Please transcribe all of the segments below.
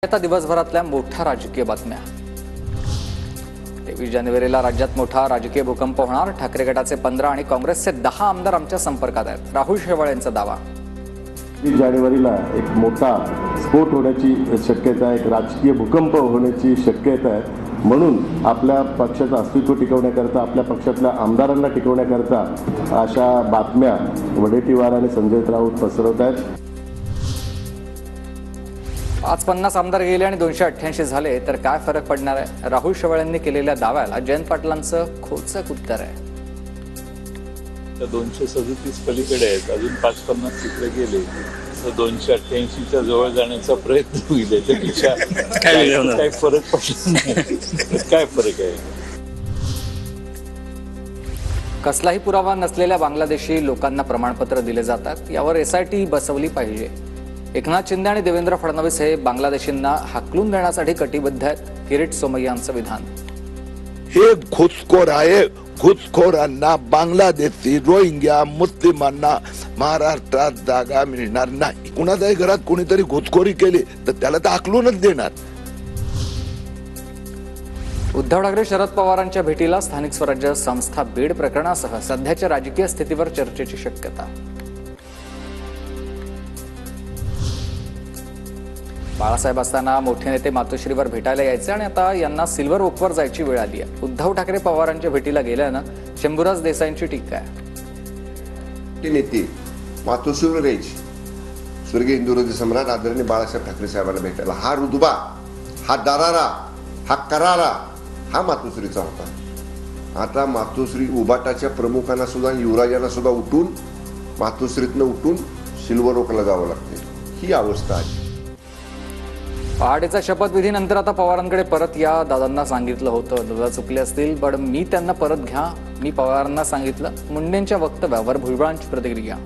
आता दिवसभरातल्या मोठ्या राजकीय बातम्या। 23 जानेवारीला राज्यात मोठा राजकीय भूकंप होणार। ठाकरे गटाचे 15 आणि काँग्रेसचे 10 आमदार आमच्या संपर्कात आहेत। राहुल शेवाळ यांचा दावा। 23 जानेवारीला एक मोठा स्फोट होण्याची शक्यता आहे, एक राजकीय भूकंप होण्याची शक्यता आहे। म्हणून आपल्या पक्षाचं अस्तित्व टिकवण्याकरता, आपल्या पक्षातल्या आमदारांना टिकवण्याकरता अशा बातम्या वडेट्टीवार आणि संजय राऊत पसरवत आहेत। आज 50 आमदार गेले आणि 288 झाले तर काय फरक पडणार आहे? राहुल शेवाळ यांनी केलेल्या दाव्याला जयंत पाटलांचं खोचक उत्तर आहे। 237 पलीकडे आहेत, अजून 5-50 तिकडे गेले तर 288च्या जवळ जाण्याचा प्रयत्न होईल। त्यापेक्षा काय फरक पडणार नाही। काय फरक आहे? कसलाही पुरावा नसलेल्या बांगलादेशी लोकांना प्रमाणपत्र दिले जातात, यावर SIT बसवली पाहिजे। एकनाथ शिंदे आणि देवेंद्र फडणवीस हे बांगलादेशींना हाकलून देण्यासाठी कटिबद्ध आहेत। किरीट सोमय्यांचं विधान। हे घुसखोर आहे। घुसखोरांना, बांगलादेशी, रोहिंग्या, मुस्लिमांना महाराष्ट्रात जागा मिळणार नाही। कुणाच्याही घरात कोणीतरी घुसखोरी केली तर त्याला तर हाकलूनच देणार। उद्धव ठाकरे शरद पवारांच्या भेटीला स्थानिक स्वराज्य संस्था बीड प्रकरणासह सध्याच्या राजकीय स्थितीवर चर्चेची शक्यता। बाळासाहेब असताना मोठे नेते मातोश्रीवर भेटायला यायचे आणि आता यांना सिल्वर ओकवर जायची वेळ आली आहे। उद्धव ठाकरे पवारांच्या भेटीला गेल्यानं शंभूराज देसाईंची टीका आहे। नेते मातोश्रीवर यायचे, स्वर्गीय हिंदुहृदय सम्राट आदरणीय बाळासाहेब ठाकरे साहेबांना भेटायला। हा रुतबा, हा दरारा, हा करारा हा मातोश्रीचा होता। आता मातोश्री उबाटाच्या प्रमुखांना सुद्धा, युवराजांना सुद्धा उठून मातोश्रीतनं उठून सिल्वर ओकला जावं लागते। ही अवस्था आहे। पहाटेच्या शपथविधीनंतर आता पवारांकडे परत या। दादांना सांगितलं होतं, दादा चुकले असतील पण मी त्यांना परत घ्या, मी पवारांना सांगितलं। मुंडेंच्या वक्तव्यावर भुजबळांची प्रतिक्रिया।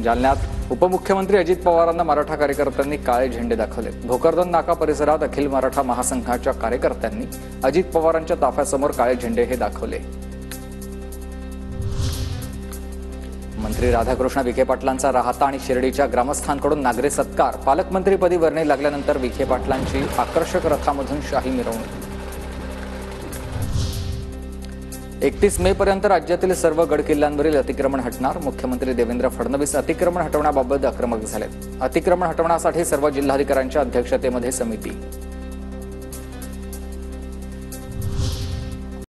जालन्यात उपमुख्यमंत्री अजित पवारांना मराठा कार्यकर्त्यांनी काळे झेंडे दाखवले। भोकरदन नाका परिसरात अखिल मराठा महासंघाच्या कार्यकर्त्यांनी अजित पवारांच्या ताफ्यासमोर काळे झेंडे हे दाखवले। मंत्री राधाकृष्ण विखे पाटलांचा राहता आणि शिर्डीच्या ग्रामस्थांकडून नागरी सत्कार। पालकमंत्रीपदी वर्णी लागल्यानंतर विखे पाटलांची आकर्षक रथामधून शाही मिरवणूक। 31 मे पर्यंत राज्यातील सर्व गड किल्ल्यांवरील अतिक्रमण हटणार। मुख्यमंत्री देवेंद्र फडणवीस अतिक्रमण हटवण्याबाबत आक्रमक झालेत। अतिक्रमण हटवण्यासाठी सर्व जिल्हाधिकाऱ्यांच्या अध्यक्षतेमध्ये समिती।